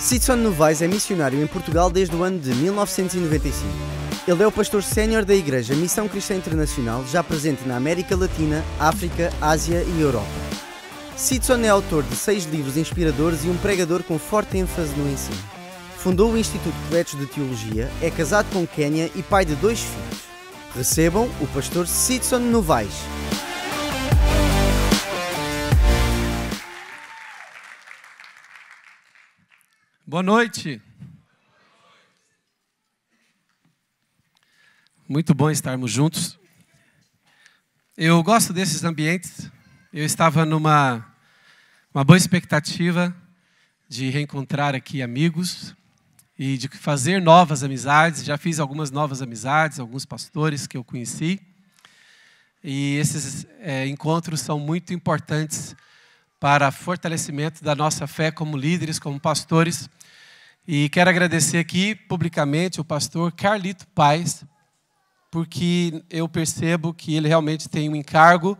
Sidson Novaes é missionário em Portugal desde o ano de 1995. Ele é o pastor sénior da Igreja Missão Cristã Internacional, já presente na América Latina, África, Ásia e Europa. Sidson é autor de 6 livros inspiradores e um pregador com forte ênfase no ensino. Fundou o Instituto Cletos de Teologia, é casado com Kénia e pai de 2 filhos. Recebam o pastor Sidson Novaes. Boa noite. Muito bom estarmos juntos. Eu gosto desses ambientes. Eu estava numa boa expectativa de reencontrar aqui amigos e de fazer novas amizades. Já fiz algumas novas amizades, alguns pastores que eu conheci. E esses encontros são muito importantes para fortalecimento da nossa fé como líderes, como pastores. E quero agradecer aqui publicamente o pastor Carlito Paes, porque eu percebo que ele realmente tem um encargo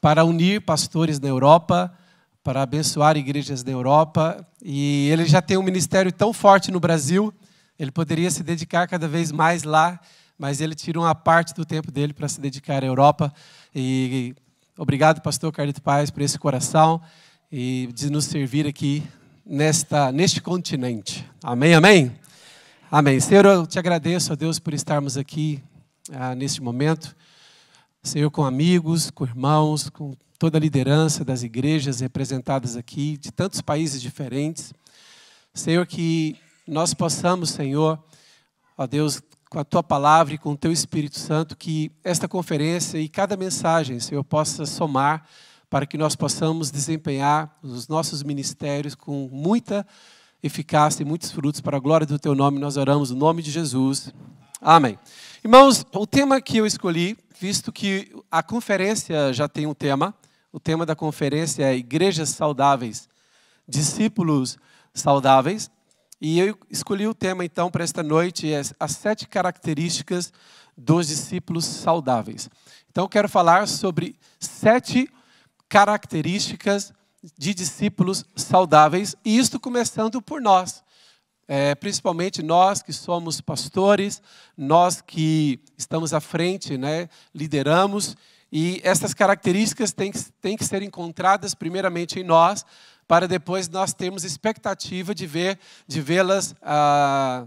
para unir pastores na Europa, para abençoar igrejas na Europa. E ele já tem um ministério tão forte no Brasil, ele poderia se dedicar cada vez mais lá, mas ele tira uma parte do tempo dele para se dedicar à Europa. E obrigado, pastor Carlito Paes, por esse coração e de nos servir aqui neste continente. Amém, amém? Amém. Senhor, eu te agradeço, ó Deus, por estarmos aqui neste momento. Senhor, com amigos, com irmãos, com toda a liderança das igrejas representadas aqui, de tantos países diferentes. Senhor, que nós possamos, Senhor, ó Deus, com a Tua Palavra e com o Teu Espírito Santo, que esta conferência e cada mensagem, Senhor, possa somar para que nós possamos desempenhar os nossos ministérios com muita eficácia e muitos frutos para a glória do Teu nome. Nós oramos no nome de Jesus. Amém. Irmãos, o tema que eu escolhi, visto que a conferência já tem um tema, o tema da conferência é Igrejas Saudáveis, Discípulos Saudáveis, e eu escolhi o tema então para esta noite, as 7 características dos discípulos saudáveis. Então eu quero falar sobre 7 características de discípulos saudáveis, e isto começando por nós, principalmente nós que somos pastores, nós que estamos à frente, lideramos, e essas características têm que ser encontradas primeiramente em nós, para depois nós termos expectativa de vê-las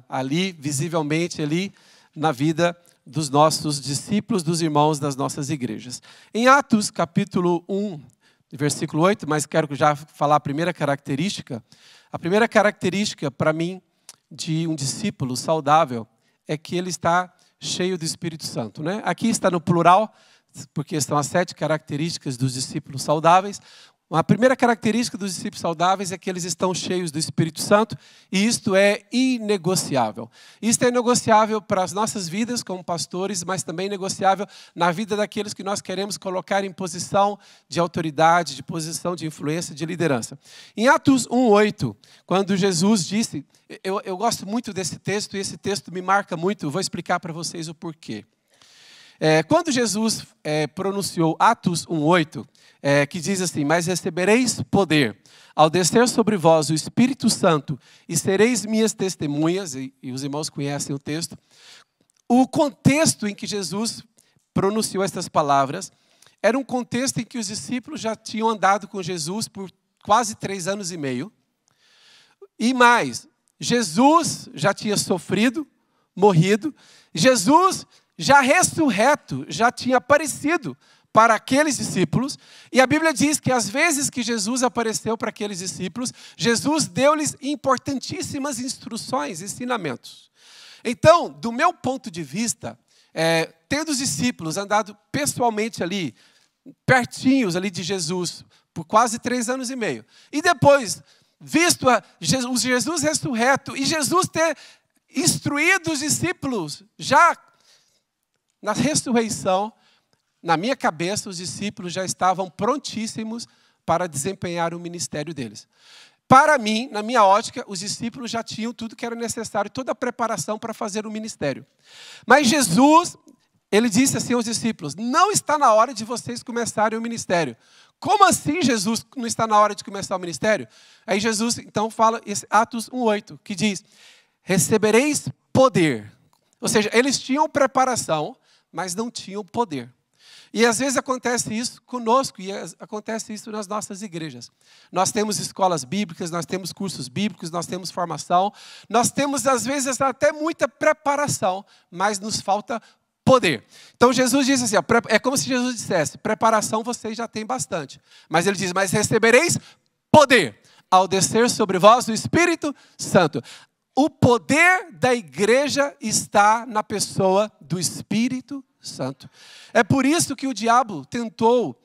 ali, visivelmente ali, na vida dos nossos discípulos, dos irmãos das nossas igrejas. Em Atos, capítulo 1, versículo 8, mas quero já falar a primeira característica. A primeira característica, para mim, de um discípulo saudável, é que ele está cheio do Espírito Santo. Aqui está no plural, porque são as 7 características dos discípulos saudáveis. A primeira característica dos discípulos saudáveis é que eles estão cheios do Espírito Santo, e isto é inegociável. Isto é negociável para as nossas vidas como pastores, mas também negociável na vida daqueles que nós queremos colocar em posição de autoridade, de posição de influência, de liderança. Em Atos 1:8, quando Jesus disse, eu gosto muito desse texto, e esse texto me marca muito, eu vou explicar para vocês o porquê. Quando Jesus pronunciou Atos 1:8, que diz assim: mas recebereis poder ao descer sobre vós o Espírito Santo e sereis minhas testemunhas, e os irmãos conhecem o texto. O contexto em que Jesus pronunciou estas palavras era um contexto em que os discípulos já tinham andado com Jesus por quase 3 anos e meio. E mais, Jesus já tinha sofrido, morrido, Jesus já ressurreto, já tinha aparecido para aqueles discípulos, e a Bíblia diz que às vezes que Jesus apareceu para aqueles discípulos, Jesus deu-lhes importantíssimas instruções, ensinamentos. Então, do meu ponto de vista, tendo os discípulos andado pessoalmente ali, pertinhos ali de Jesus, por quase 3 anos e meio, e depois, visto Jesus ressurreto, e Jesus ter instruído os discípulos, já na ressurreição, na minha cabeça, os discípulos já estavam prontíssimos para desempenhar o ministério deles. Para mim, na minha ótica, os discípulos já tinham tudo que era necessário, toda a preparação para fazer o ministério. Mas Jesus, ele disse assim aos discípulos: não está na hora de vocês começarem o ministério. como assim Jesus não está na hora de começar o ministério? Aí Jesus então fala esse Atos 1:8, que diz, recebereis poder. Ou seja, eles tinham preparação, mas não tinham poder. E às vezes acontece isso conosco, e acontece isso nas nossas igrejas. Nós temos escolas bíblicas, nós temos cursos bíblicos, nós temos formação, nós temos às vezes até muita preparação, mas nos falta poder. Então Jesus disse assim, é como se Jesus dissesse, preparação vocês já têm bastante. Mas ele diz, mas recebereis poder ao descer sobre vós o Espírito Santo. O poder da igreja está na pessoa do Espírito Santo. É por isso que o diabo tentou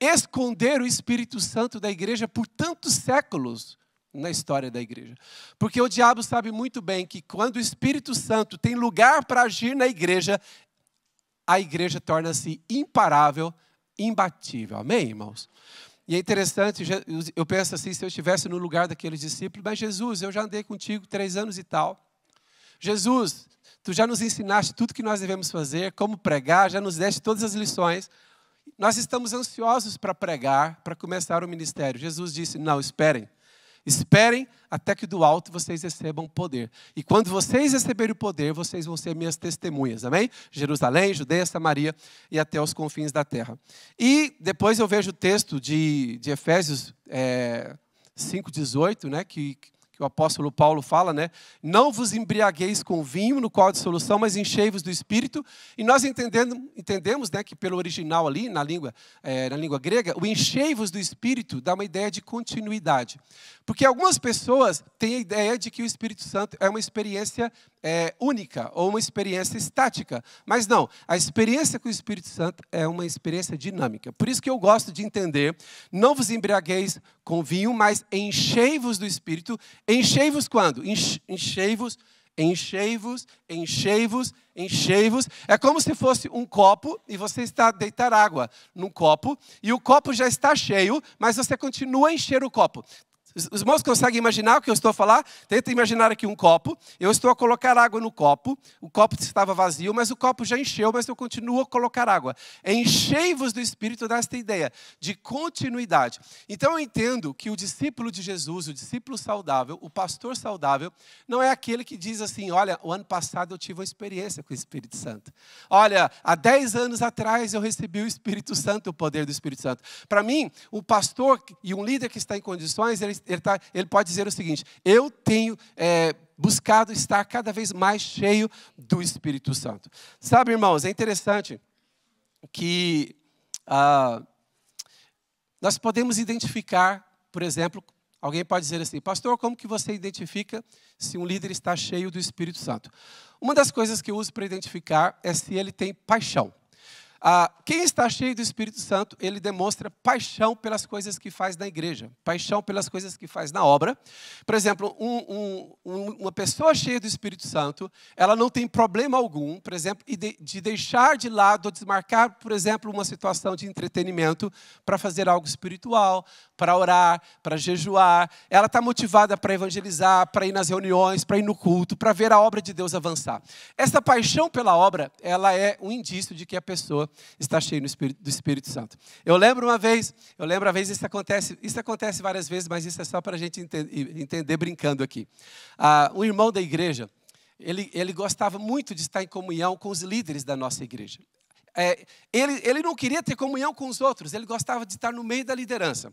esconder o Espírito Santo da igreja por tantos séculos na história da igreja. Porque o diabo sabe muito bem que quando o Espírito Santo tem lugar para agir na igreja, a igreja torna-se imparável, imbatível. Amém, irmãos? E é interessante, eu penso assim, se eu estivesse no lugar daqueles discípulos, mas Jesus, eu já andei contigo 3 anos e tal. Jesus, tu já nos ensinaste tudo que nós devemos fazer, como pregar, já nos deste todas as lições. Nós estamos ansiosos para pregar, para começar o ministério. Jesus disse, não, esperem. Esperem até que do alto vocês recebam poder. E quando vocês receberem o poder, vocês vão ser minhas testemunhas. Amém? Jerusalém, Judeia, Samaria e até os confins da terra. E depois eu vejo o texto de Efésios 5:18, né, que o apóstolo Paulo fala, né? Não vos embriagueis com vinho, no qual há dissolução, mas enchei-vos do Espírito. E nós entendemos, né, que pelo original ali, na língua grega, o enchei-vos do Espírito dá uma ideia de continuidade. Porque algumas pessoas têm a ideia de que o Espírito Santo é uma experiência única ou uma experiência estática. Mas não, a experiência com o Espírito Santo é uma experiência dinâmica. Por isso que eu gosto de entender, não vos embriagueis com vinho, mas enchei-vos do Espírito. Enchei-vos quando? Enchei-vos, enchei-vos, enchei-vos, enchei-vos. É como se fosse um copo e você está a deitar água num copo e o copo já está cheio, mas você continua a encher o copo. Os irmãos conseguem imaginar o que eu estou a falar? Tenta imaginar aqui um copo. Eu estou a colocar água no copo. O copo estava vazio, mas o copo já encheu, mas eu continuo a colocar água. Enchei-vos do Espírito desta ideia de continuidade. Então eu entendo que o discípulo de Jesus, o discípulo saudável, o pastor saudável, não é aquele que diz assim, olha, o ano passado eu tive uma experiência com o Espírito Santo. Olha, há 10 anos atrás eu recebi o Espírito Santo, o poder do Espírito Santo. Para mim, um pastor e um líder que está em condições, ele pode dizer o seguinte, eu tenho buscado estar cada vez mais cheio do Espírito Santo. Sabe, irmãos, é interessante que nós podemos identificar, por exemplo, alguém pode dizer assim, pastor, como que você identifica se um líder está cheio do Espírito Santo? Uma das coisas que eu uso para identificar é se ele tem paixão. Quem está cheio do Espírito Santo, ele demonstra paixão pelas coisas que faz na igreja, paixão pelas coisas que faz na obra. Por exemplo, uma pessoa cheia do Espírito Santo, ela não tem problema algum, por exemplo, de deixar de lado ou desmarcar, por exemplo, uma situação de entretenimento para fazer algo espiritual, para orar, para jejuar. Ela está motivada para evangelizar, para ir nas reuniões, para ir no culto, para ver a obra de Deus avançar. Essa paixão pela obra, ela é um indício de que a pessoa está cheio do Espírito Santo. Eu lembro uma vez, isso acontece várias vezes, mas isso é só para a gente entender brincando aqui. Um irmão da igreja, ele gostava muito de estar em comunhão com os líderes da nossa igreja. Ele não queria ter comunhão com os outros, ele gostava de estar no meio da liderança.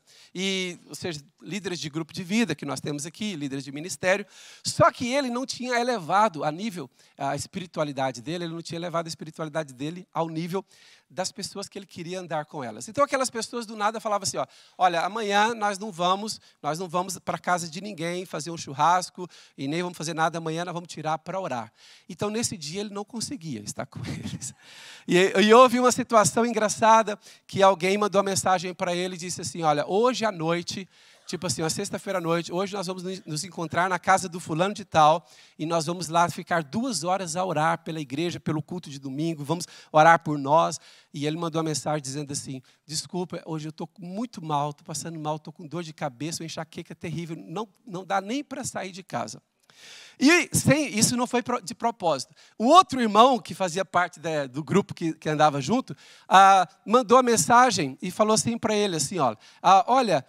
Ou seja, líderes de grupo de vida que nós temos aqui, líderes de ministério. Só que ele não tinha elevado a espiritualidade dele, ele não tinha elevado a espiritualidade dele ao nível das pessoas que ele queria andar com elas. Então aquelas pessoas do nada falavam assim, olha, amanhã nós não vamos para a casa de ninguém fazer um churrasco e nem vamos fazer nada, amanhã nós vamos tirar para orar. Então nesse dia ele não conseguia estar com eles. E houve uma situação engraçada que alguém mandou uma mensagem para ele e disse assim, olha, hoje à noite, tipo assim, uma sexta-feira à noite, hoje nós vamos nos encontrar na casa do fulano de tal e nós vamos lá ficar 2 horas a orar pela igreja, pelo culto de domingo, vamos orar por nós. E ele mandou uma mensagem dizendo assim, desculpa, hoje eu estou muito mal, estou passando mal, estou com dor de cabeça, uma enxaqueca terrível, não dá nem para sair de casa. E isso não foi de propósito. O outro irmão, que fazia parte do grupo que andava junto, mandou a mensagem e falou assim para ele, assim, olha,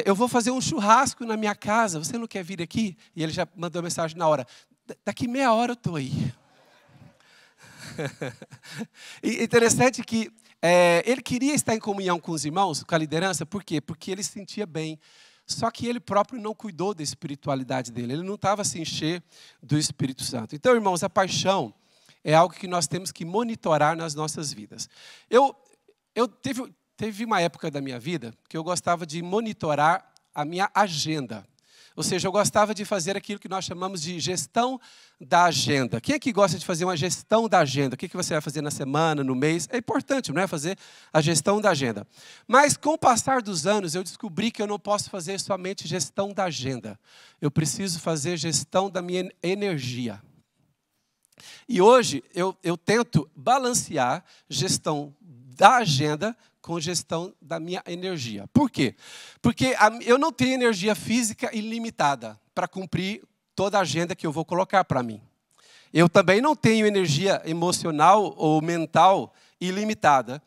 eu vou fazer um churrasco na minha casa, você não quer vir aqui? E ele já mandou a mensagem na hora, daqui meia hora eu estou aí. E interessante que ele queria estar em comunhão com os irmãos, com a liderança, por quê? Porque ele se sentia bem. Só que ele próprio não cuidou da espiritualidade dele. Ele não estava a se encher do Espírito Santo. Então, irmãos, a paixão é algo que nós temos que monitorar nas nossas vidas. Teve uma época da minha vida que eu gostava de monitorar a minha agenda. Ou seja, eu gostava de fazer aquilo que nós chamamos de gestão da agenda. Quem é que gosta de fazer uma gestão da agenda? O que você vai fazer na semana, no mês? É importante, não é? Fazer a gestão da agenda. Mas, com o passar dos anos, eu descobri que eu não posso fazer somente gestão da agenda. Eu preciso fazer gestão da minha energia. E hoje, eu tento balancear gestão da agenda com gestão da minha energia. Por quê? Porque eu não tenho energia física ilimitada para cumprir toda a agenda que eu vou colocar para mim. Eu também não tenho energia emocional ou mental ilimitada.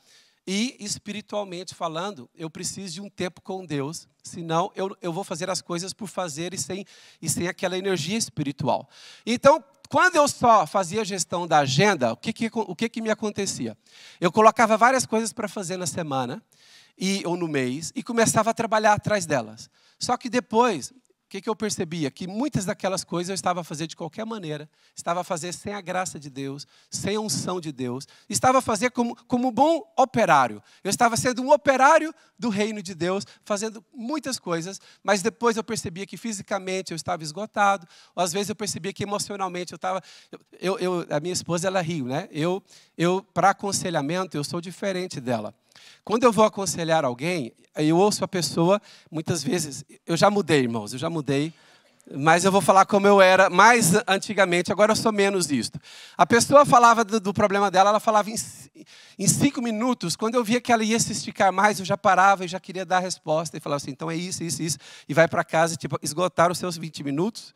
E, espiritualmente falando, eu preciso de um tempo com Deus, senão eu vou fazer as coisas por fazer e sem aquela energia espiritual. Então, quando eu só fazia a gestão da agenda, o que me acontecia? Eu colocava várias coisas para fazer na semana ou no mês e começava a trabalhar atrás delas. Só que depois, o que eu percebia? Que muitas daquelas coisas eu estava a fazer de qualquer maneira, estava a fazer sem a graça de Deus, sem a unção de Deus, estava a fazer como bom operário. Eu estava sendo um operário do reino de Deus, fazendo muitas coisas, mas depois eu percebia que fisicamente eu estava esgotado, ou às vezes eu percebia que emocionalmente eu estava... A minha esposa, ela riu, né? Para aconselhamento, eu sou diferente dela. Quando eu vou aconselhar alguém, eu ouço a pessoa, muitas vezes, eu já mudei, irmãos, mas eu vou falar como eu era mais antigamente, agora eu sou menos isto. A pessoa falava do problema dela, ela falava em 5 minutos, quando eu via que ela ia se esticar mais, eu já parava e já queria dar a resposta, e falava assim, então é isso, e vai para casa, tipo, esgotar os seus 20 minutos.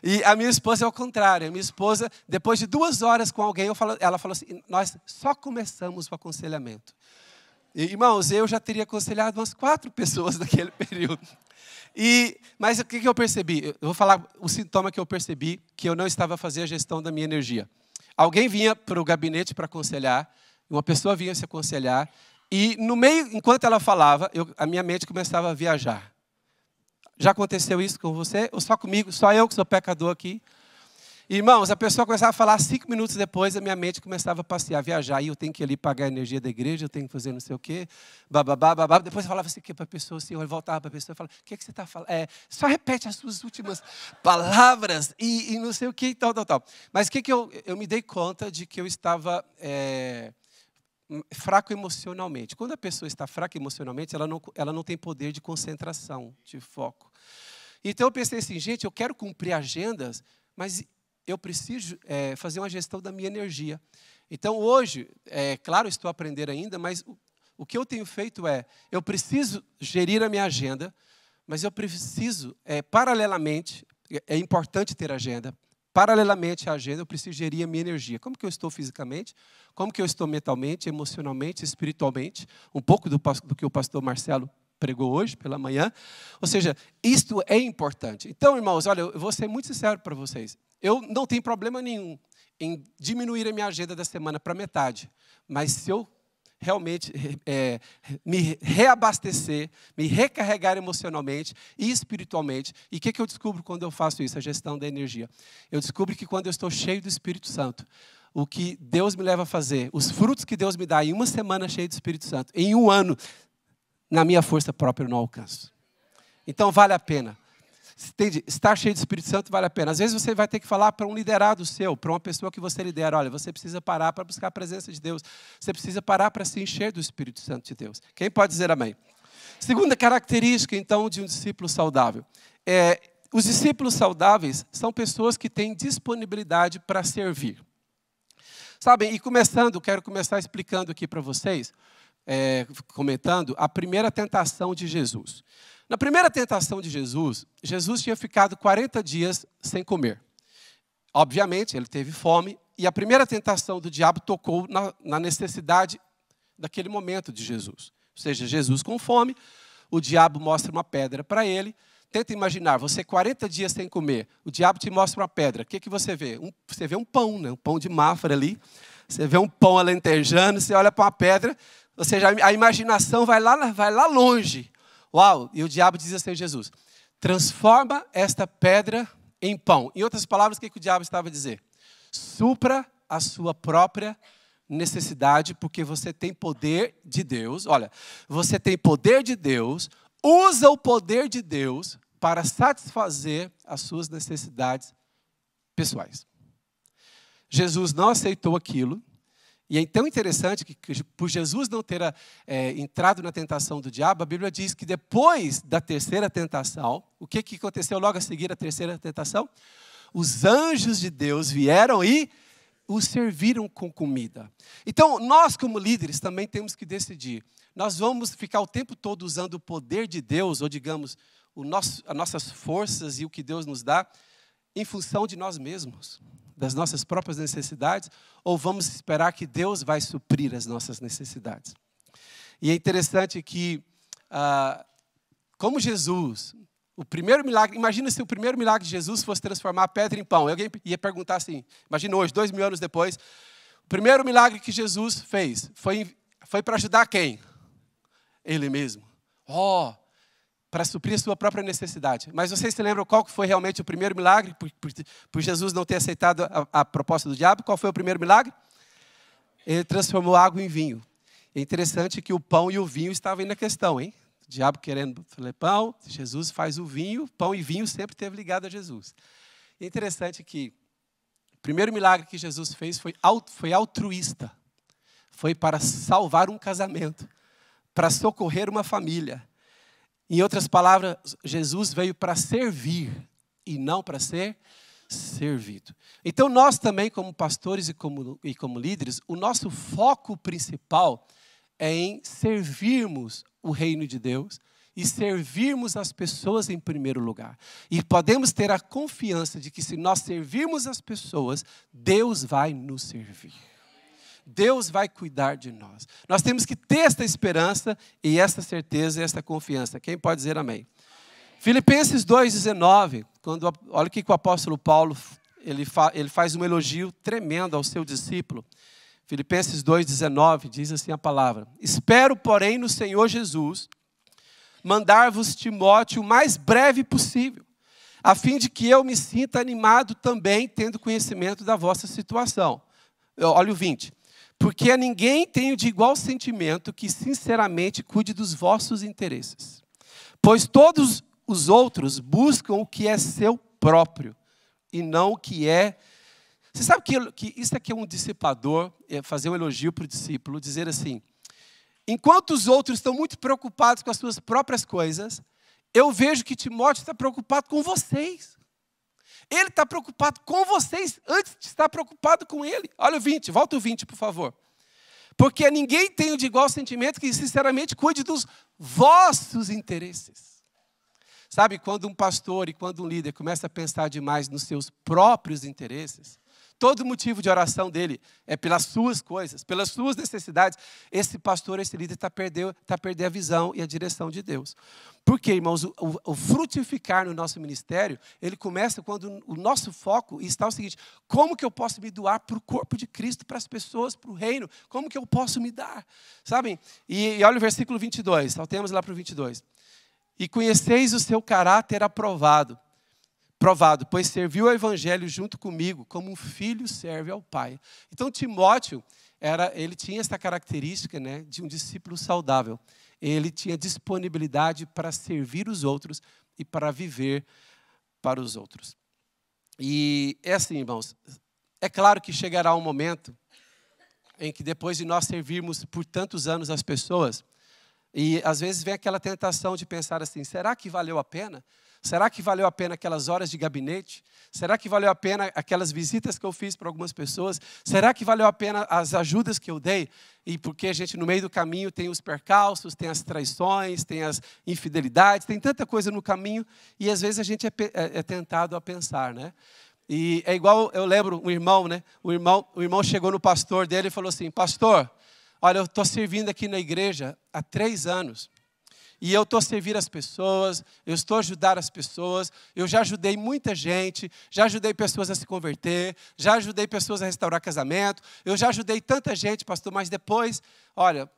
E a minha esposa é o contrário. A minha esposa, depois de 2 horas com alguém, ela falou assim, nós só começamos o aconselhamento. E, irmãos, eu já teria aconselhado umas 4 pessoas naquele período. Mas o que eu percebi? Eu vou falar o sintoma que eu percebi, que eu não estava a fazer a gestão da minha energia. Alguém vinha para o gabinete para aconselhar, uma pessoa vinha se aconselhar, e no meio, enquanto ela falava, a minha mente começava a viajar. Já aconteceu isso com você? Ou só comigo? Só eu que sou pecador aqui? Irmãos, a pessoa começava a falar 5 minutos depois, a minha mente começava a passear, a viajar. E eu tenho que ir ali pagar a energia da igreja, eu tenho que fazer não sei o quê. Bababá. Depois eu falava assim para a pessoa, assim, eu voltava para a pessoa e falava, o que você está falando? Só repete as suas últimas palavras e não sei o quê e tal. Mas o que eu me dei conta de que eu estava... fraco emocionalmente. Quando a pessoa está fraca emocionalmente, ela não tem poder de concentração, de foco. Então eu pensei assim, gente, eu quero cumprir agendas, mas eu preciso fazer uma gestão da minha energia. Então hoje, claro, estou a aprender ainda, mas o que eu tenho feito eu preciso gerir a minha agenda, mas eu preciso, paralelamente, é importante ter agenda, paralelamente à agenda, eu preciso gerir a minha energia. Como que eu estou fisicamente? Como que eu estou mentalmente, emocionalmente, espiritualmente? Um pouco do que o pastor Marcelo pregou hoje, pela manhã. Ou seja, isto é importante. Então, irmãos, olha, eu vou ser muito sincero para vocês. Eu não tenho problema nenhum em diminuir a minha agenda da semana para metade. Mas se eu realmente me reabastecer, me recarregar emocionalmente e espiritualmente. E o que eu descubro quando eu faço isso? A gestão da energia. Eu descubro que quando eu estou cheio do Espírito Santo, o que Deus me leva a fazer, os frutos que Deus me dá em uma semana cheio do Espírito Santo, em 1 ano, na minha força própria eu não alcanço. Então vale a pena. Entende? Estar cheio do Espírito Santo vale a pena. Às vezes você vai ter que falar para um liderado seu, para uma pessoa que você lidera, olha, você precisa parar para buscar a presença de Deus. Você precisa parar para se encher do Espírito Santo de Deus. Quem pode dizer amém? Segunda característica, então, de um discípulo saudável. Os discípulos saudáveis são pessoas que têm disponibilidade para servir. Sabem, e quero começar explicando aqui para vocês, comentando a primeira tentação de Jesus. Na primeira tentação de Jesus, Jesus tinha ficado 40 dias sem comer. Obviamente, ele teve fome, e a primeira tentação do diabo tocou na necessidade daquele momento de Jesus. Ou seja, Jesus com fome, o diabo mostra uma pedra para ele. Tenta imaginar, você 40 dias sem comer, o diabo te mostra uma pedra. O que você vê? Você vê um pão, né? Um pão de Mafra ali. Você vê um pão alentejano, você olha para uma pedra, ou seja, a imaginação vai lá longe. Uau! E o diabo diz assim a Jesus, transforma esta pedra em pão. Em outras palavras, o que o diabo estava a dizer? Supra a sua própria necessidade, porque você tem poder de Deus. Olha, você tem poder de Deus, usa o poder de Deus para satisfazer as suas necessidades pessoais. Jesus não aceitou aquilo. E é tão interessante que por Jesus não ter entrado na tentação do diabo, a Bíblia diz que depois da terceira tentação, o que aconteceu logo a seguir a terceira tentação? Os anjos de Deus vieram e o serviram com comida. Então, nós como líderes também temos que decidir. Nós vamos ficar o tempo todo usando o poder de Deus, ou digamos, as nossas forças e o que Deus nos dá, em função de nós mesmos, das nossas próprias necessidades, ou vamos esperar que Deus vai suprir as nossas necessidades. E é interessante que, como Jesus, o primeiro milagre, imagina se o primeiro milagre de Jesus fosse transformar a pedra em pão. Alguém ia perguntar assim, imagina hoje, 2000 anos depois, o primeiro milagre que Jesus fez foi para ajudar quem? Ele mesmo. Para suprir a sua própria necessidade. Mas vocês se lembram qual que foi realmente o primeiro milagre? Por Jesus não ter aceitado a proposta do diabo, qual foi o primeiro milagre? Ele transformou água em vinho. É interessante que o pão e o vinho estavam aí na questão, hein? O diabo querendo fazer pão, Jesus faz o vinho, pão e vinho sempre esteve ligado a Jesus. É interessante que o primeiro milagre que Jesus fez foi altruísta. Foi para salvar um casamento, para socorrer uma família. Em outras palavras, Jesus veio para servir e não para ser servido. Então, nós também, como pastores e como líderes, o nosso foco principal é em servirmos o reino de Deus e servirmos as pessoas em primeiro lugar. E podemos ter a confiança de que se nós servirmos as pessoas, Deus vai nos servir. Deus vai cuidar de nós. Nós temos que ter esta esperança e esta certeza e esta confiança. Quem pode dizer amém? Filipenses 2,19, olha o que o apóstolo Paulo ele faz um elogio tremendo ao seu discípulo. Filipenses 2,19 diz assim a palavra: espero, porém, no Senhor Jesus, mandar-vos Timóteo o mais breve possível, a fim de que eu me sinta animado também, tendo conhecimento da vossa situação. Olha o 20. Porque a ninguém tenho de igual sentimento que sinceramente cuide dos vossos interesses. Pois todos os outros buscam o que é seu próprio e não o que é... Você sabe que isso aqui é um discipulador, fazer um elogio para o discípulo, dizer assim, enquanto os outros estão muito preocupados com as suas próprias coisas, eu vejo que Timóteo está preocupado com vocês. Ele está preocupado com vocês antes de estar preocupado com ele. Olha o 20, volta o 20, por favor. Porque ninguém tem de igual sentimento que sinceramente cuide dos vossos interesses. Sabe, quando um pastor e quando um líder começa a pensar demais nos seus próprios interesses, todo motivo de oração dele é pelas suas coisas, pelas suas necessidades. Esse pastor, esse líder está perdendo a visão e a direção de Deus. Por quê, irmãos? O frutificar no nosso ministério, ele começa quando o nosso foco está o seguinte: como que eu posso me doar para o corpo de Cristo, para as pessoas, para o reino? Como que eu posso me dar? Sabem? E olha o versículo 22, saltemos lá para o 22. E conheceis o seu caráter provado, pois serviu ao evangelho junto comigo, como um filho serve ao pai. Então, Timóteo, ele tinha essa característica, né, de um discípulo saudável. Ele tinha disponibilidade para servir os outros e para viver para os outros. E é assim, irmãos, é claro que chegará um momento em que depois de nós servirmos por tantos anos as pessoas, E às vezes vem aquela tentação de pensar assim, será que valeu a pena? Será que valeu a pena aquelas horas de gabinete? Será que valeu a pena aquelas visitas que eu fiz para algumas pessoas? Será que valeu a pena as ajudas que eu dei? E porque a gente no meio do caminho tem os percalços, tem as traições, tem as infidelidades, tem tanta coisa no caminho e às vezes a gente é tentado a pensar, né? E é igual, eu lembro um irmão, né? O irmão chegou no pastor dele e falou assim, pastor, olha, eu estou servindo aqui na igreja há 3 anos. E eu estou servindo as pessoas, eu estou ajudando as pessoas, eu já ajudei muita gente, já ajudei pessoas a se converter, já ajudei pessoas a restaurar casamento, eu já ajudei tanta gente, pastor, mas depois, olha,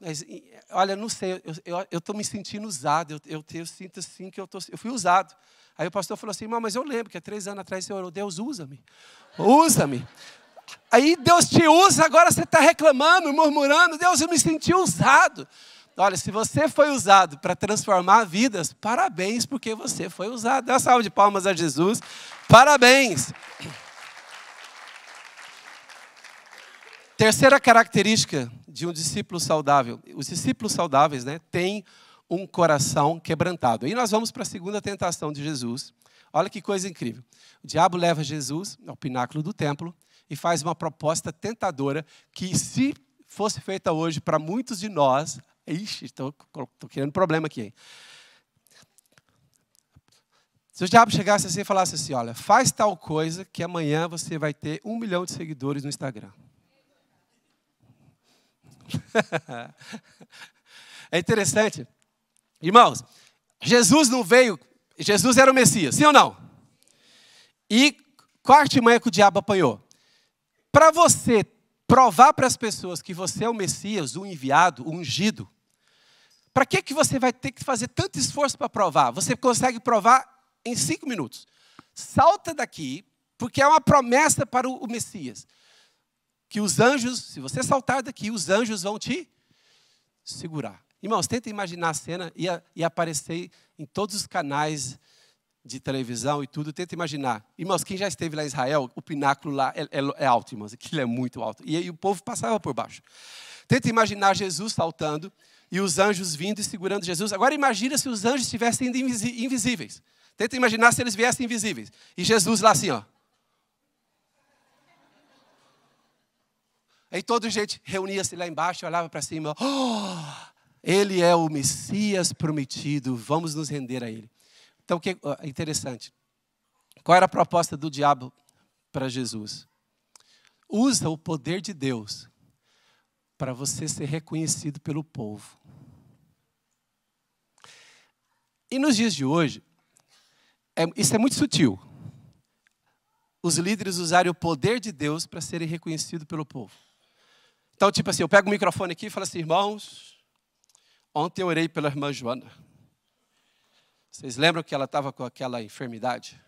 não sei, eu estou me sentindo usado, eu sinto assim que eu fui usado. Aí o pastor falou assim, mas eu lembro que há 3 anos atrás você orou, Deus usa-me, usa-me. Aí Deus te usa, agora você está reclamando, murmurando, Deus, eu me senti usado. Olha, se você foi usado para transformar vidas, parabéns, porque você foi usado. Dá uma salva de palmas a Jesus. Parabéns. Terceira característica de um discípulo saudável. Os discípulos saudáveis, né, têm um coração quebrantado. Aí nós vamos para a segunda tentação de Jesus. Olha que coisa incrível. O diabo leva Jesus ao pináculo do templo e faz uma proposta tentadora que, se fosse feita hoje para muitos de nós... Ixi, estou criando problema aqui, hein? Se o diabo chegasse assim e falasse assim, olha, faz tal coisa que amanhã você vai ter 1 milhão de seguidores no Instagram. É interessante. Irmãos, Jesus não veio, Jesus era o Messias, sim ou não? E qual a artimanha que o diabo apanhou? Para você provar para as pessoas que você é o Messias, o enviado, o ungido, para que você vai ter que fazer tanto esforço para provar? Você consegue provar em 5 minutos. Salta daqui, porque é uma promessa para o Messias. Que os anjos, se você saltar daqui, os anjos vão te segurar. Irmãos, tenta imaginar a cena e aparecer em todos os canais de televisão e tudo. Tenta imaginar. Irmãos, quem já esteve lá em Israel, o pináculo lá é alto, irmãos. Aquilo é muito alto. E aí o povo passava por baixo. Tenta imaginar Jesus saltando e os anjos vindo e segurando Jesus. Agora imagina se os anjos estivessem invisíveis. Tenta imaginar se eles viessem invisíveis. E Jesus lá assim, ó. Aí toda gente reunia-se lá embaixo, olhava para cima. Oh, ele é o Messias prometido, vamos nos render a ele. Então, que é interessante. Qual era a proposta do diabo para Jesus? Usa o poder de Deus para você ser reconhecido pelo povo. E nos dias de hoje, isso é muito sutil. Os líderes usarem o poder de Deus para serem reconhecidos pelo povo. Então, tipo assim, eu pego o microfone aqui e falo assim, irmãos, ontem eu orei pela irmã Joana. Vocês lembram que ela estava com aquela enfermidade?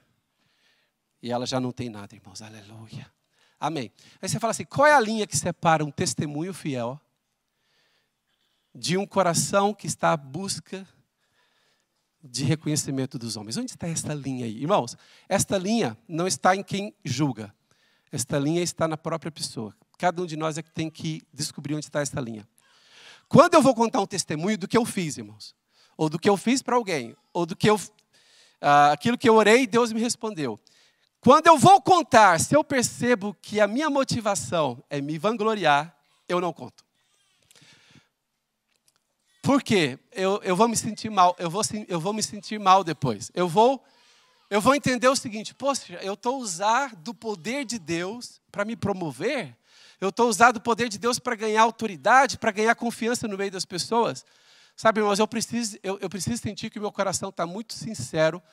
E ela já não tem nada, irmãos. Aleluia. Amém. Aí você fala assim, qual é a linha que separa um testemunho fiel de um coração que está à busca de reconhecimento dos homens? Onde está esta linha aí? Irmãos, esta linha não está em quem julga. Esta linha está na própria pessoa. Cada um de nós é que tem que descobrir onde está esta linha. Quando eu vou contar um testemunho do que eu fiz, irmãos, ou do que eu fiz para alguém, ou do que aquilo que eu orei e Deus me respondeu. Quando eu vou contar, se eu percebo que a minha motivação é me vangloriar, eu não conto. Por quê? Eu vou me sentir mal, eu vou me sentir mal depois. Eu vou entender o seguinte, poxa, eu estou usando do poder de Deus para me promover, eu estou usando o poder de Deus para ganhar autoridade, para ganhar confiança no meio das pessoas. Sabe, irmãos, eu preciso sentir que o meu coração está muito sincero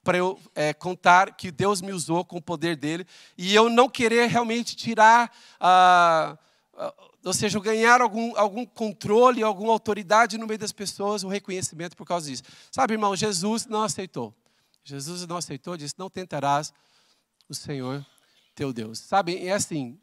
para eu contar que Deus me usou com o poder dele e eu não querer realmente tirar, ou seja, ganhar algum controle, alguma autoridade no meio das pessoas, um reconhecimento por causa disso. Sabe, irmão, Jesus não aceitou. Jesus não aceitou, disse, não tentarás o Senhor teu Deus. Sabe, é assim,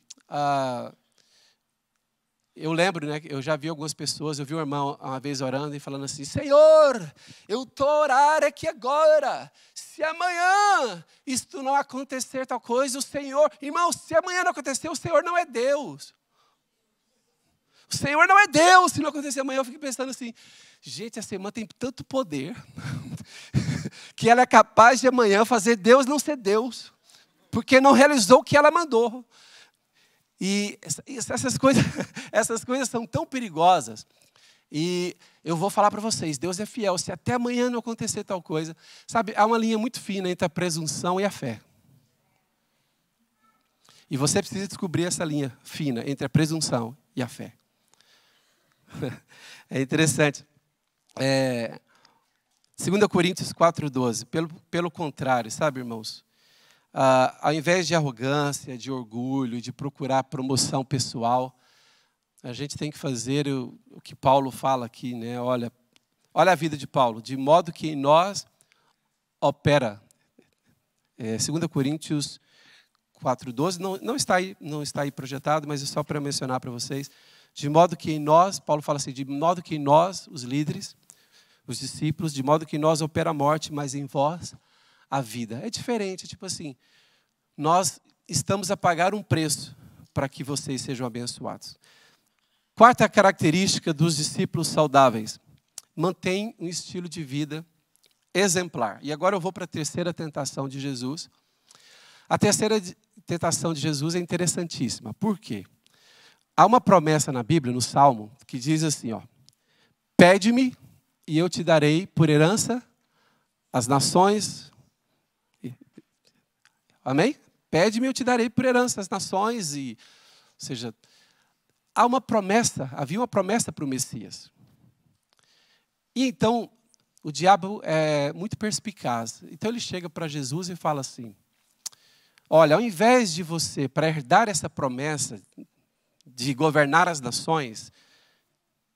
eu lembro, né, eu já vi algumas pessoas, eu vi um irmão uma vez orando e falando assim, Senhor, eu estou orando aqui agora, se amanhã isto não acontecer tal coisa, o Senhor, irmão, se amanhã não acontecer, o Senhor não é Deus. o Senhor não é Deus, se não acontecer amanhã. Eu fico pensando assim, gente, essa irmã tem tanto poder que ela é capaz de amanhã fazer Deus não ser Deus, porque não realizou o que ela mandou. E essas coisas são tão perigosas. E eu vou falar para vocês, Deus é fiel. Se até amanhã não acontecer tal coisa, sabe, há uma linha muito fina entre a presunção e a fé. E você precisa descobrir essa linha fina entre a presunção e a fé. É interessante. 2 Coríntios 4,12. Pelo contrário, sabe, irmãos? Ao invés de arrogância, de orgulho, de procurar promoção pessoal, a gente tem que fazer o que Paulo fala aqui, né? Olha a vida de Paulo. De modo que em nós opera. 2 Coríntios 4,12. Não está aí projetado, mas é só para mencionar para vocês. De modo que em nós, Paulo fala assim, de modo que em nós, os líderes, os discípulos, de modo que em nós opera a morte, mas em vós a vida. É diferente, tipo assim, nós estamos a pagar um preço para que vocês sejam abençoados. Quarta característica dos discípulos saudáveis, mantém um estilo de vida exemplar. E agora eu vou para a terceira tentação de Jesus. A terceira tentação de Jesus é interessantíssima. Por quê? Há uma promessa na Bíblia, no Salmo, que diz assim, ó, pede-me e eu te darei por herança as nações. Amém? Pede-me e eu te darei por herança as nações. Ou seja, havia uma promessa para o Messias. E então, o diabo é muito perspicaz. Então ele chega para Jesus e fala assim, olha, ao invés de você, para herdar essa promessa de governar as nações,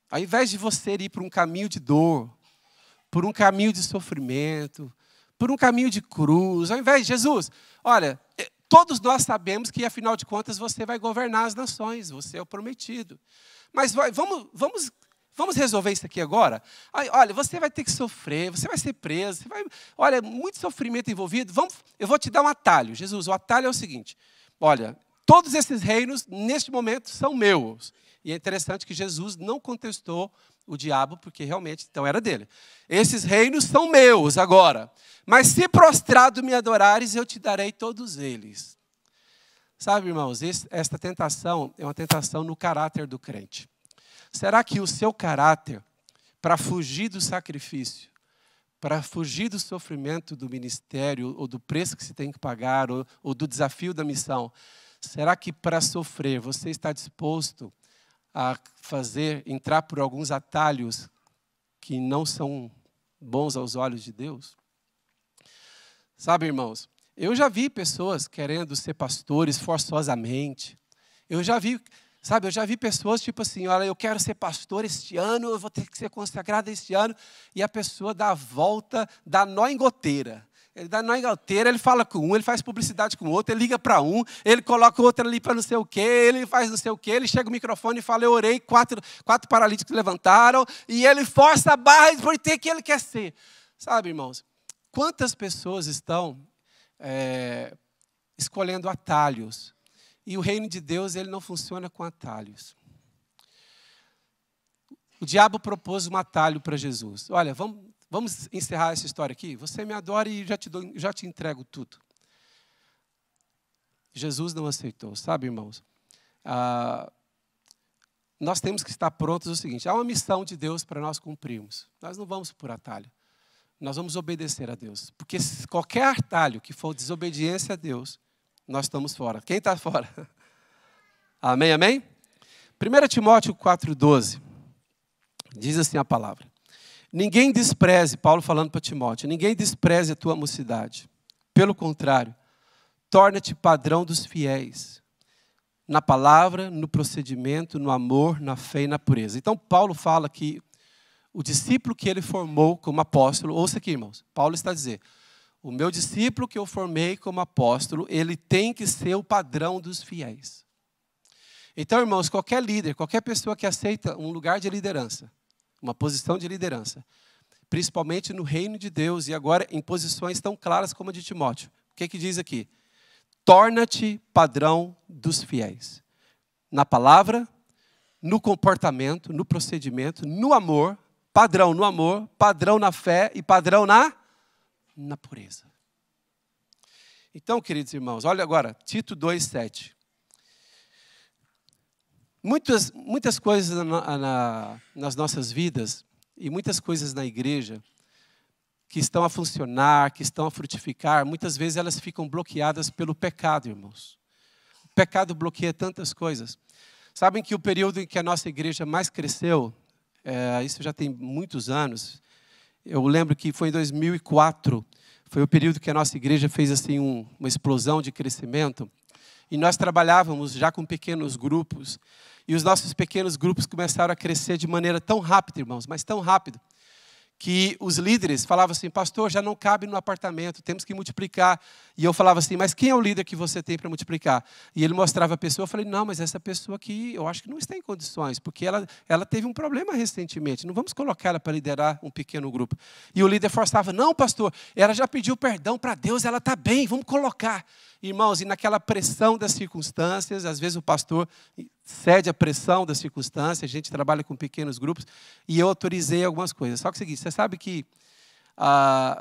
ao invés de você ir por um caminho de dor, por um caminho de sofrimento, por um caminho de cruz, ao invés de Jesus, olha, todos nós sabemos que, afinal de contas, você vai governar as nações, você é o prometido. Mas vamos resolver isso aqui agora? Olha, você vai ter que sofrer, você vai ser preso, olha, muito sofrimento envolvido, eu vou te dar um atalho. Jesus, o atalho é o seguinte, olha, todos esses reinos, neste momento, são meus. E é interessante que Jesus não contestou o diabo, porque realmente, então, era dele. Esses reinos são meus agora. Mas se prostrado me adorares, eu te darei todos eles. Sabe, irmãos, esta tentação é uma tentação no caráter do crente. Será que o seu caráter, para fugir do sacrifício, para fugir do sofrimento do ministério, ou do preço que se tem que pagar, ou do desafio da missão, será que para sofrer você está disposto a entrar por alguns atalhos que não são bons aos olhos de Deus? Sabe, irmãos, eu já vi pessoas querendo ser pastores forçosamente. Eu já vi pessoas tipo assim, olha, eu quero ser pastor este ano, eu vou ter que ser consagrado este ano, e a pessoa dá a volta, dá nó em goteira. Ele dá nó em goteira, ele fala com um, ele faz publicidade com o outro, ele liga para um, ele coloca o outro ali para não sei o quê, ele faz não sei o quê, ele chega no microfone e fala, eu orei, quatro paralíticos levantaram, e ele força a barra por ter que ele quer ser. Sabe, irmãos, quantas pessoas estão escolhendo atalhos, e o reino de Deus ele não funciona com atalhos. O diabo propôs um atalho para Jesus. Olha, vamos encerrar essa história aqui? Você me adora e já te entrego tudo. Jesus não aceitou, sabe, irmãos? Nós temos que estar prontos o seguinte, há uma missão de Deus para nós cumprirmos. Nós não vamos por atalho. Nós vamos obedecer a Deus. Porque qualquer atalho que for desobediência a Deus, nós estamos fora. Quem está fora? Amém, amém? 1 Timóteo 4,12. Diz assim a palavra. Ninguém despreze, Paulo falando para Timóteo, ninguém despreze a tua mocidade. Pelo contrário, torna-te padrão dos fiéis. Na palavra, no procedimento, no amor, na fé e na pureza. Então, Paulo fala que o discípulo que ele formou como apóstolo, ouça aqui, irmãos, Paulo está a dizer, o meu discípulo que eu formei como apóstolo, ele tem que ser o padrão dos fiéis. Então, irmãos, qualquer líder, qualquer pessoa que aceita um lugar de liderança, uma posição de liderança, principalmente no reino de Deus, e agora em posições tão claras como a de Timóteo. O que diz aqui? Torna-te padrão dos fiéis. Na palavra, no comportamento, no procedimento, no amor, padrão no amor, padrão na fé e padrão na pureza. Então, queridos irmãos, olha agora, Tito 2:7. Muitas coisas nas nossas vidas e muitas coisas na igreja que estão a funcionar, que estão a frutificar, muitas vezes elas ficam bloqueadas pelo pecado, irmãos. O pecado bloqueia tantas coisas. Sabem que o período em que a nossa igreja mais cresceu, isso já tem muitos anos, eu lembro que foi em 2004, foi o período que a nossa igreja fez assim uma explosão de crescimento, e nós trabalhávamos já com pequenos grupos, e os nossos pequenos grupos começaram a crescer de maneira tão rápida, irmãos, mas tão rápido, que os líderes falavam assim, pastor, já não cabe no apartamento, temos que multiplicar. E eu falava assim, mas quem é o líder que você tem para multiplicar? E ele mostrava a pessoa, eu falei, não, mas essa pessoa aqui, eu acho que não está em condições, porque ela teve um problema recentemente, não vamos colocar ela para liderar um pequeno grupo. E o líder forçava, não, pastor, ela já pediu perdão para Deus, ela está bem, vamos colocar. Irmãos, e naquela pressão das circunstâncias, às vezes o pastor cede à pressão das circunstâncias, a gente trabalha com pequenos grupos, e eu autorizei algumas coisas. Só que é o seguinte, você sabe que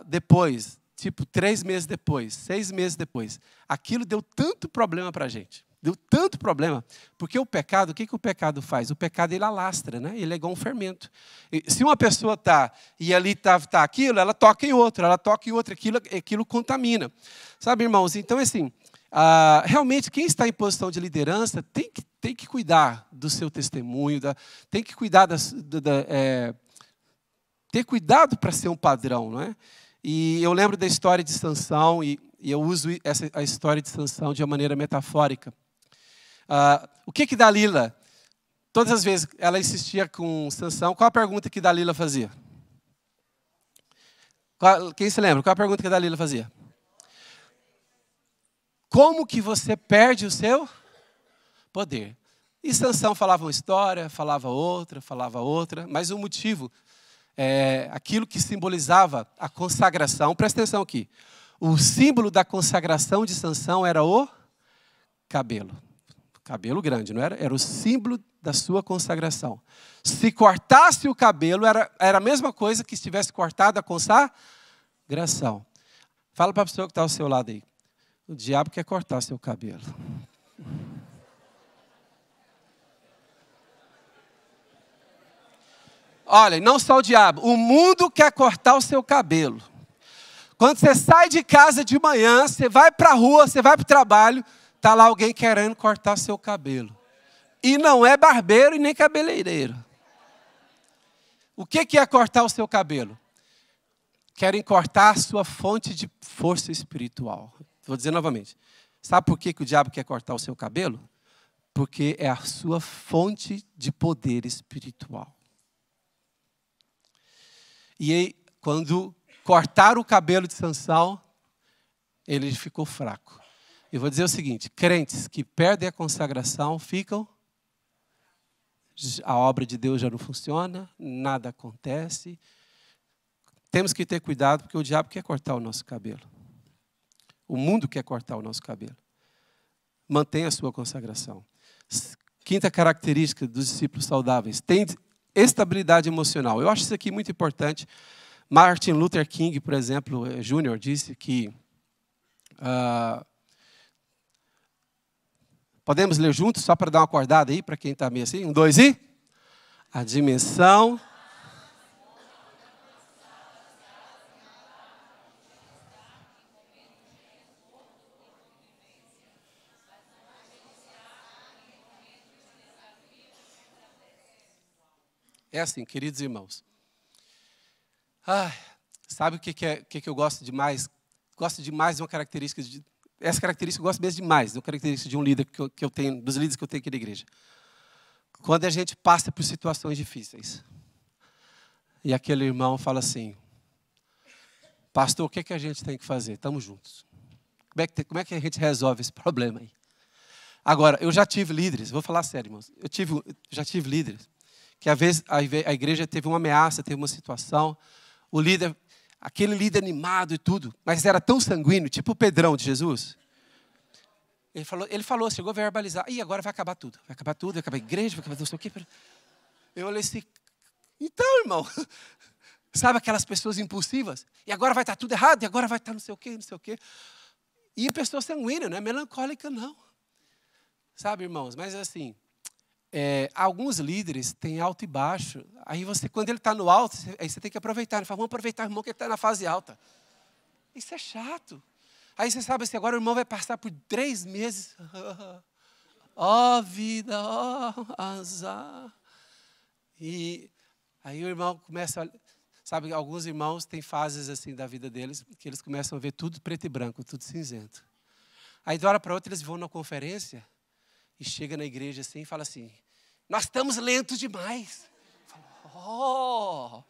depois, tipo 3 meses depois, 6 meses depois, aquilo deu tanto problema para a gente. Deu tanto problema, porque o pecado, o que o pecado faz? O pecado, ele alastra, né? Ele é igual um fermento. E se uma pessoa está, e ali está aquilo, ela toca em outro, aquilo contamina. Sabe, irmãos? Então, assim, realmente, quem está em posição de liderança tem que cuidar do seu testemunho, tem que cuidar ter cuidado para ser um padrão, não é? E eu lembro da história de Sansão, e eu uso a história de Sansão de uma maneira metafórica. O que Dalila, todas as vezes ela insistia com Sansão, qual a pergunta que Dalila fazia? Quem se lembra? Qual a pergunta que Dalila fazia? Como que você perde o seu poder? E Sansão falava uma história, falava outra, mas o motivo, aquilo que simbolizava a consagração, presta atenção aqui, o símbolo da consagração de Sansão era o cabelo. Cabelo grande, não era? Era o símbolo da sua consagração. Se cortasse o cabelo, era a mesma coisa que se tivesse cortado a consagração. Fala para a pessoa que está ao seu lado aí. O diabo quer cortar seu cabelo. Olha, não só o diabo, o mundo quer cortar o seu cabelo. Quando você sai de casa de manhã, você vai para a rua, você vai para o trabalho, está lá alguém querendo cortar seu cabelo. E não é barbeiro e nem cabeleireiro. O que é cortar o seu cabelo? Querem cortar a sua fonte de força espiritual. Vou dizer novamente. Sabe por que o diabo quer cortar o seu cabelo? Porque é a sua fonte de poder espiritual. E aí, quando cortaram o cabelo de Sansão, ele ficou fraco. Eu vou dizer o seguinte, crentes que perdem a consagração ficam, a obra de Deus já não funciona, nada acontece. Temos que ter cuidado porque o diabo quer cortar o nosso cabelo. O mundo quer cortar o nosso cabelo. Mantenha a sua consagração. Quinta característica dos discípulos saudáveis, tem estabilidade emocional. Eu acho isso aqui muito importante. Martin Luther King, por exemplo, Jr., disse que... podemos ler juntos, só para dar uma acordada aí, para quem está meio assim? 1, 2 e... A dimensão... É assim, queridos irmãos. Sabe o que eu gosto demais? Gosto demais de uma característica... Essa característica eu gosto mesmo demais, de uma característica de um líder que eu tenho, dos líderes que eu tenho aqui na igreja. Quando a gente passa por situações difíceis. E aquele irmão fala assim, pastor, o que a gente tem que fazer? Estamos juntos. Como é que a gente resolve esse problema aí? Agora, eu já tive líderes, vou falar sério, irmãos. Já tive líderes que às vezes a igreja teve uma ameaça, teve uma situação, o líder, aquele líder animado e tudo, mas era tão sanguíneo, tipo o Pedrão de Jesus. Ele falou, chegou a verbalizar. Ih, agora vai acabar tudo. Vai acabar tudo, vai acabar a igreja, vai acabar não sei o quê. Eu olhei assim, então, irmão, sabe aquelas pessoas impulsivas? E agora vai estar tudo errado, e agora vai estar não sei o quê, não sei o quê. E a pessoa sanguínea, não é melancólica, não. Sabe, irmãos, mas assim, alguns líderes têm alto e baixo. Aí você, quando ele está no alto, aí você tem que aproveitar. Ele fala, vamos aproveitar o irmão que ele está na fase alta. Isso é chato. Aí você sabe assim, agora o irmão vai passar por 3 meses. Ó vida, ó azar. E aí o irmão começa a... Sabe, alguns irmãos têm fases assim da vida deles, que eles começam a ver tudo preto e branco, tudo cinzento. Aí de uma hora para outra eles vão na conferência e chegam na igreja assim e falam assim, nós estamos lentos demais. Oh!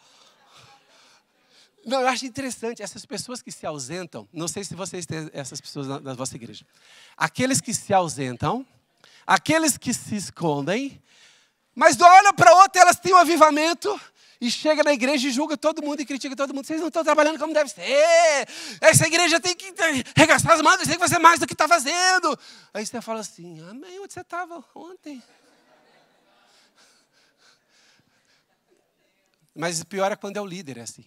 Não, eu acho interessante, essas pessoas que se ausentam, não sei se vocês têm essas pessoas na vossa igreja. Aqueles que se ausentam, aqueles que se escondem, mas de uma hora para outra elas têm um avivamento e chega na igreja e julga todo mundo e critica todo mundo. Vocês não estão trabalhando como deve ser. Essa igreja tem que arregaçar as mangas, tem que fazer mais do que está fazendo. Aí você fala assim, amém, onde você estava ontem? Mas o pior é quando é o líder, é assim.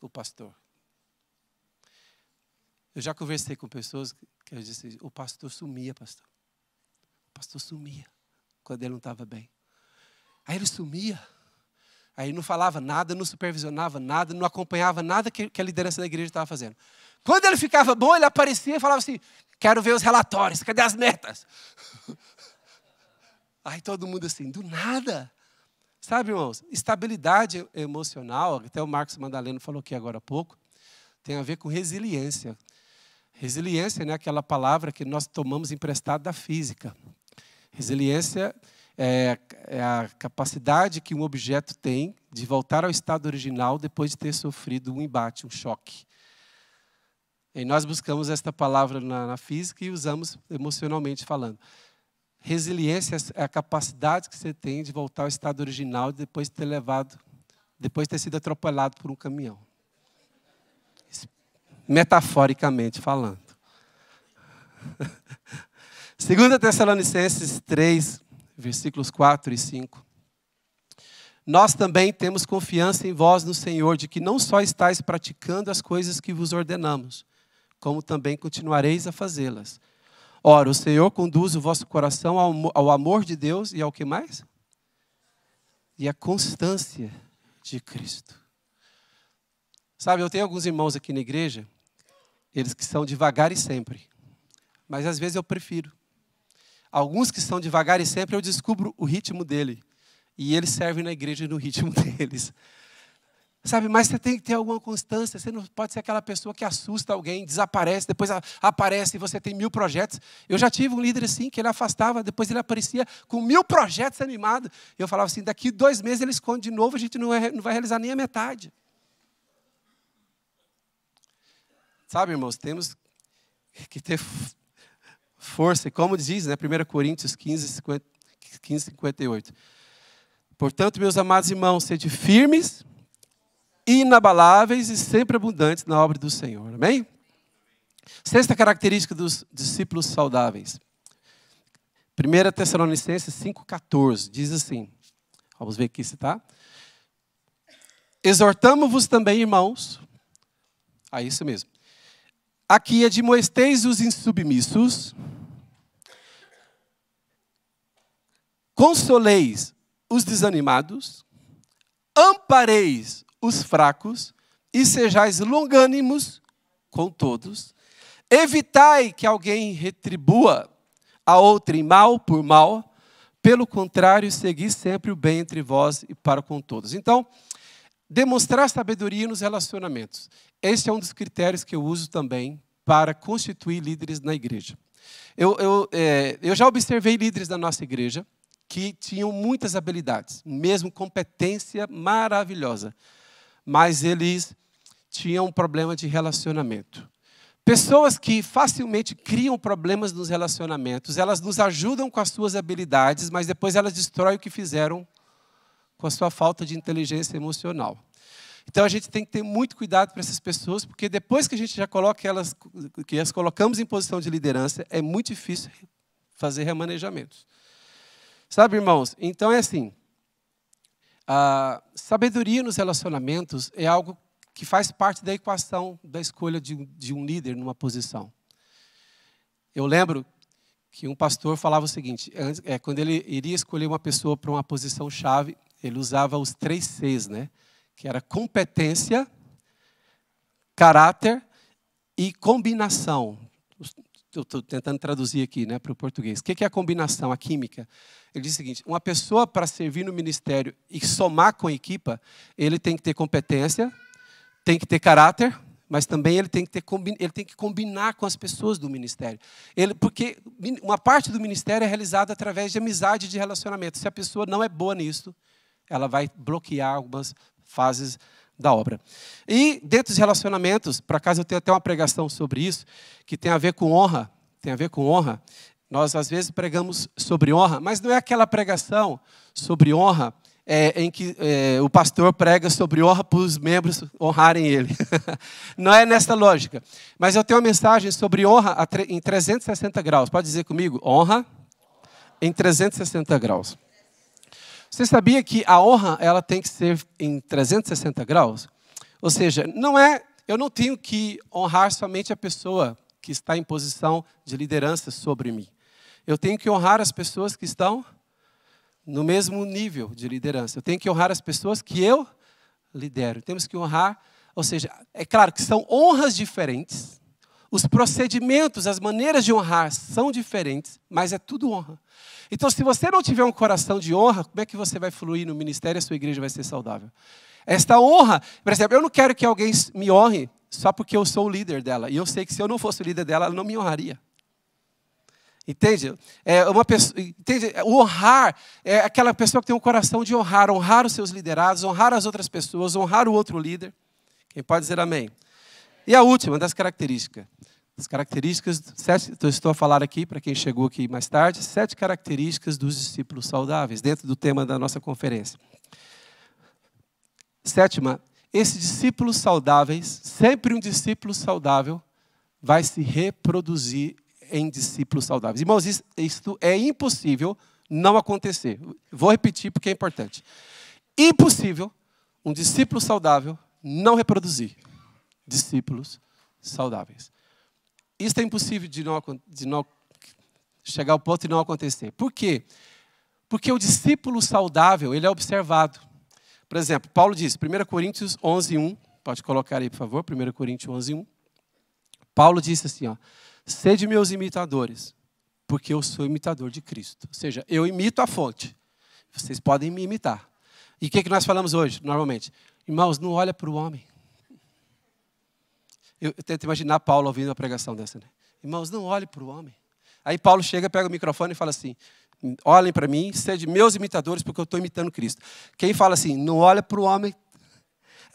O pastor. Eu já conversei com pessoas que eu disse, o pastor sumia, pastor. O pastor sumia quando ele não estava bem. Aí ele sumia. Aí não falava nada, não supervisionava nada, não acompanhava nada que a liderança da igreja estava fazendo. Quando ele ficava bom, ele aparecia e falava assim, quero ver os relatórios, cadê as metas? Aí todo mundo assim, do nada. Sabe, irmãos, estabilidade emocional, até o Marcos Mandaleno falou aqui agora há pouco, tem a ver com resiliência. Resiliência, né, aquela palavra que nós tomamos emprestado da física. Resiliência é a capacidade que um objeto tem de voltar ao estado original depois de ter sofrido um embate, um choque. E nós buscamos esta palavra na física e usamos emocionalmente falando. Resiliência é a capacidade que você tem de voltar ao estado original depois de ter sido atropelado por um caminhão. Metaforicamente falando. 2 Tessalonicenses 3, versículos 4 e 5. Nós também temos confiança em vós no Senhor, de que não só estáis praticando as coisas que vos ordenamos, como também continuareis a fazê-las. Ora, o Senhor conduz o vosso coração ao amor de Deus e ao que mais? E à constância de Cristo. Sabe, eu tenho alguns irmãos aqui na igreja, eles que são devagar e sempre. Mas às vezes eu prefiro. Alguns que são devagar e sempre, eu descubro o ritmo dele. E eles servem na igreja no ritmo deles. Sabe, mas você tem que ter alguma constância. Você não pode ser aquela pessoa que assusta alguém, desaparece, depois aparece e você tem 1000 projetos. Eu já tive um líder assim, que ele afastava, depois ele aparecia com 1000 projetos animados. Eu falava assim, daqui 2 meses ele esconde de novo, a gente não vai realizar nem a metade. Sabe, irmãos, temos que ter força. E como diz, né, 1 Coríntios 15, 58. Portanto, meus amados irmãos, sede firmes, inabaláveis e sempre abundantes na obra do Senhor. Amém? 6ª característica dos discípulos saudáveis. 1 Tessalonicenses 5,14. Diz assim. Vamos ver aqui se está. Exortamo-vos também, irmãos. Isso mesmo. A que admoesteis os insubmissos. Consoleis os desanimados. Ampareis os fracos e sejais longânimos com todos. Evitai que alguém retribua a outrem mal por mal. Pelo contrário, segui sempre o bem entre vós e para com todos. Então, demonstrar sabedoria nos relacionamentos. Este é um dos critérios que eu uso também para constituir líderes na igreja. Eu já observei líderes da nossa igreja que tinham muitas habilidades, mesmo competência maravilhosa, mas eles tinham um problema de relacionamento. Pessoas que facilmente criam problemas nos relacionamentos, elas nos ajudam com as suas habilidades, mas depois elas destroem o que fizeram com a sua falta de inteligência emocional. Então a gente tem que ter muito cuidado para essas pessoas, porque depois que a gente já coloca elas, que as colocamos em posição de liderança, é muito difícil fazer remanejamentos. Sabe, irmãos? Então é assim, a sabedoria nos relacionamentos é algo que faz parte da equação da escolha de um líder numa posição. Eu lembro que um pastor falava o seguinte, quando ele iria escolher uma pessoa para uma posição-chave, ele usava os 3 Cs, né? Que era competência, caráter e combinação. Eu estou tentando traduzir aqui, né, para o português. O que é a combinação, a química? Ele diz o seguinte, uma pessoa para servir no ministério e somar com a equipa, ele tem que ter competência, tem que ter caráter, mas também ele tem que combinar com as pessoas do ministério. Porque uma parte do ministério é realizada através de amizade e de relacionamento. Se a pessoa não é boa nisso, ela vai bloquear algumas fases da obra. E dentro dos relacionamentos, por acaso eu tenho até uma pregação sobre isso, que tem a ver com honra. Tem a ver com honra. Nós, às vezes, pregamos sobre honra, mas não é aquela pregação sobre honra em que o pastor prega sobre honra para os membros honrarem ele. Não é nessa lógica. Mas eu tenho uma mensagem sobre honra em 360 graus. Pode dizer comigo? Honra em 360 graus. Você sabia que a honra ela tem que ser em 360 graus? Ou seja, eu não tenho que honrar somente a pessoa que está em posição de liderança sobre mim. Eu tenho que honrar as pessoas que estão no mesmo nível de liderança. Eu tenho que honrar as pessoas que eu lidero. Temos que honrar, ou seja, é claro que são honras diferentes. Os procedimentos, as maneiras de honrar são diferentes, mas é tudo honra. Então, se você não tiver um coração de honra, como é que você vai fluir no ministério e a sua igreja vai ser saudável? Esta honra, por exemplo, eu não quero que alguém me honre só porque eu sou o líder dela. E eu sei que se eu não fosse o líder dela, ela não me honraria. Entende? Entende? O honrar é aquela pessoa que tem um coração de honrar os seus liderados, honrar as outras pessoas, honrar o outro líder. Quem pode dizer amém? E a última das características. As características, estou a falar aqui, para quem chegou aqui mais tarde, 7 características dos discípulos saudáveis, dentro do tema da nossa conferência. 7ª, esses discípulos saudáveis, sempre um discípulo saudável vai se reproduzir em discípulos saudáveis. Irmãos, isso é impossível não acontecer. Vou repetir porque é importante. Impossível um discípulo saudável não reproduzir discípulos saudáveis. Isso é impossível de não chegar ao ponto de não acontecer. Por quê? Porque o discípulo saudável, ele é observado. Por exemplo, Paulo diz, 1 Coríntios 11:1, pode colocar aí, por favor, 1 Coríntios 11:1. Paulo disse assim, ó, sede meus imitadores, porque eu sou imitador de Cristo. Ou seja, eu imito a fonte. Vocês podem me imitar. E o que nós falamos hoje, normalmente? Irmãos, não olha para o homem. Eu tento imaginar Paulo ouvindo uma pregação dessa, né? Irmãos, não olhe para o homem. Aí Paulo chega, pega o microfone e fala assim, olhem para mim, sede meus imitadores, porque eu estou imitando Cristo. Quem fala assim, não olha para o homem,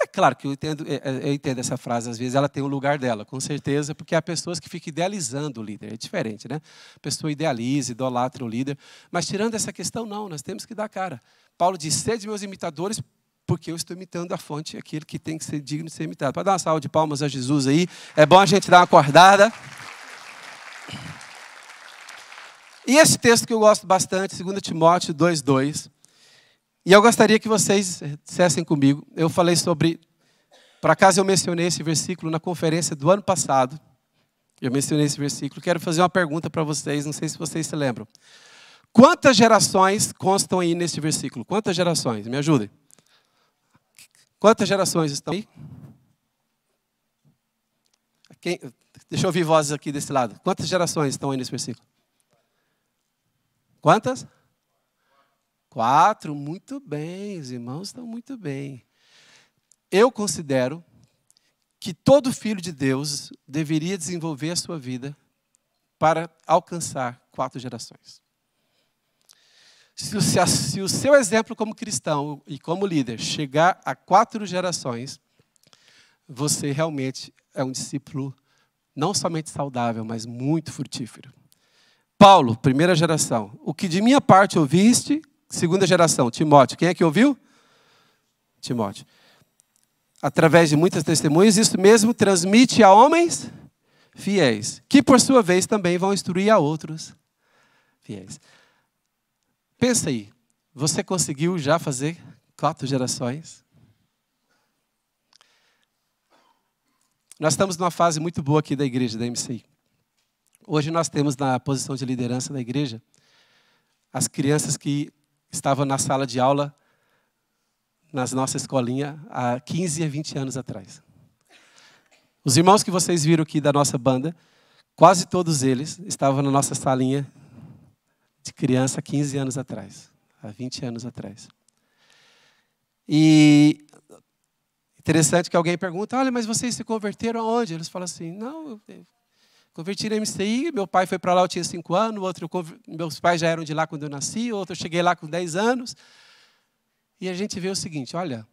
é claro que eu entendo essa frase, às vezes ela tem o lugar dela, com certeza, porque há pessoas que ficam idealizando o líder, é diferente, né? A pessoa idealiza, idolatra o líder, mas tirando essa questão, não, nós temos que dar cara. Paulo diz, sede meus imitadores, porque eu estou imitando a fonte, aquele que tem que ser digno de ser imitado. Pode dar uma salva de palmas a Jesus aí, é bom a gente dar uma acordada. E esse texto que eu gosto bastante, 2 Timóteo 2:2, e eu gostaria que vocês dissessem comigo, eu falei sobre, por acaso eu mencionei esse versículo na conferência do ano passado, eu mencionei esse versículo, quero fazer uma pergunta para vocês, não sei se vocês se lembram. Quantas gerações constam aí nesse versículo? Quantas gerações? Me ajudem. Quantas gerações estão aí? Deixa eu ouvir vozes aqui desse lado. Quantas gerações estão aí nesse versículo? Quantas? 4. Muito bem, os irmãos estão muito bem. Eu considero que todo filho de Deus deveria desenvolver a sua vida para alcançar 4 gerações. Se o seu exemplo como cristão e como líder chegar a 4 gerações, você realmente é um discípulo não somente saudável, mas muito frutífero. Paulo, 1ª geração. O que de minha parte ouviste, 2ª geração, Timóteo. Quem é que ouviu? Timóteo. através de muitas testemunhas, isso mesmo transmite a homens fiéis, que por sua vez também vão instruir a outros fiéis. Pensa aí, você conseguiu já fazer 4 gerações? Nós estamos numa fase muito boa aqui da igreja, da MCI. Hoje nós temos na posição de liderança da igreja as crianças que estavam na sala de aula na nossa escolinha há 15 a 20 anos atrás. Os irmãos que vocês viram aqui da nossa banda, quase todos eles estavam na nossa salinha de criança há 15 anos atrás, há 20 anos atrás. E interessante que alguém pergunta, olha, mas vocês se converteram aonde? Eles falam assim, não, eu converti na MCI, meu pai foi para lá, eu tinha 5 anos, meus pais já eram de lá quando eu nasci, outro eu cheguei lá com 10 anos. E a gente vê o seguinte, olha,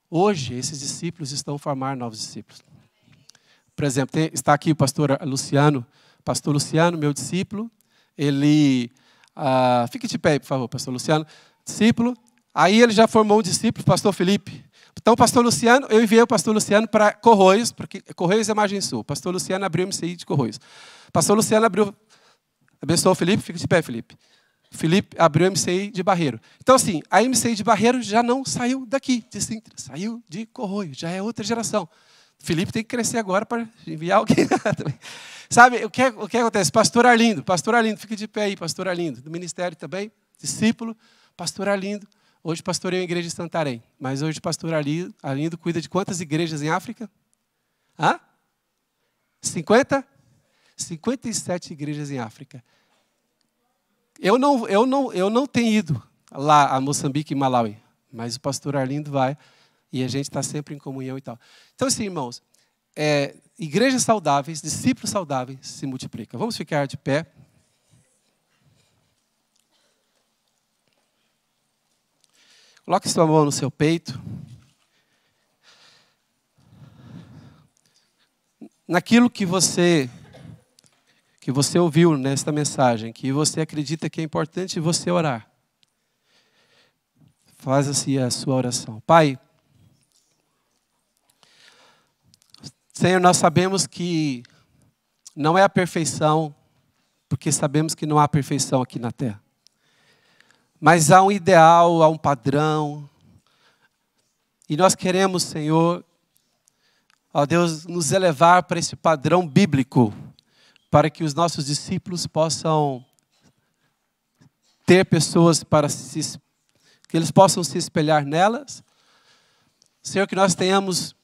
hoje esses discípulos estão a formar novos discípulos. Por exemplo, está aqui o pastor Luciano, meu discípulo, ele, fique de pé, por favor, pastor Luciano, discípulo, aí ele já formou um discípulo, pastor Felipe. Então, pastor Luciano, eu enviei o pastor Luciano para Corroios, porque Corroios é Margem Sul. Pastor Luciano abriu o MCI de Corroios. Pastor Luciano abençoou o Felipe, fica de pé, Felipe. Felipe abriu o MCI de Barreiro. Então, assim, a MCI de Barreiro já não saiu daqui, de Sintra, saiu de Corroios, já é outra geração. Felipe tem que crescer agora para enviar alguém também. Sabe, o que acontece? Pastor Arlindo, fica de pé aí, pastor Arlindo, do ministério também, discípulo, pastor Arlindo. Hoje pastorei a igreja de Santarém, mas hoje pastor Arlindo cuida de quantas igrejas em África? 50? 57 igrejas em África. Eu não tenho ido lá a Moçambique e Malawi, mas o pastor Arlindo vai e a gente está sempre em comunhão e tal. Então, assim, irmãos, igrejas saudáveis, discípulos saudáveis se multiplicam. Vamos ficar de pé. Coloque sua mão no seu peito. Naquilo que você ouviu nesta mensagem, que você acredita que é importante você orar. Faz assim a sua oração. Pai, Senhor, nós sabemos que não é a perfeição, porque sabemos que não há perfeição aqui na terra. Mas há um ideal, há um padrão. E nós queremos, Senhor, ó Deus, nos elevar para esse padrão bíblico, para que os nossos discípulos possam ter pessoas que eles possam se espelhar nelas. Senhor, que nós tenhamos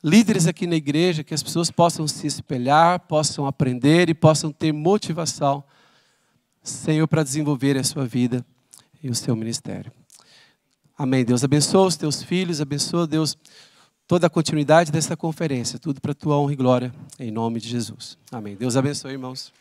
líderes aqui na igreja, que as pessoas possam se espelhar, possam aprender e possam ter motivação, Senhor, para desenvolver a sua vida e o seu ministério. Amém. Deus abençoa os teus filhos, abençoa, Deus, toda a continuidade desta conferência, tudo para a tua honra e glória, em nome de Jesus. Amém. Deus abençoe, irmãos.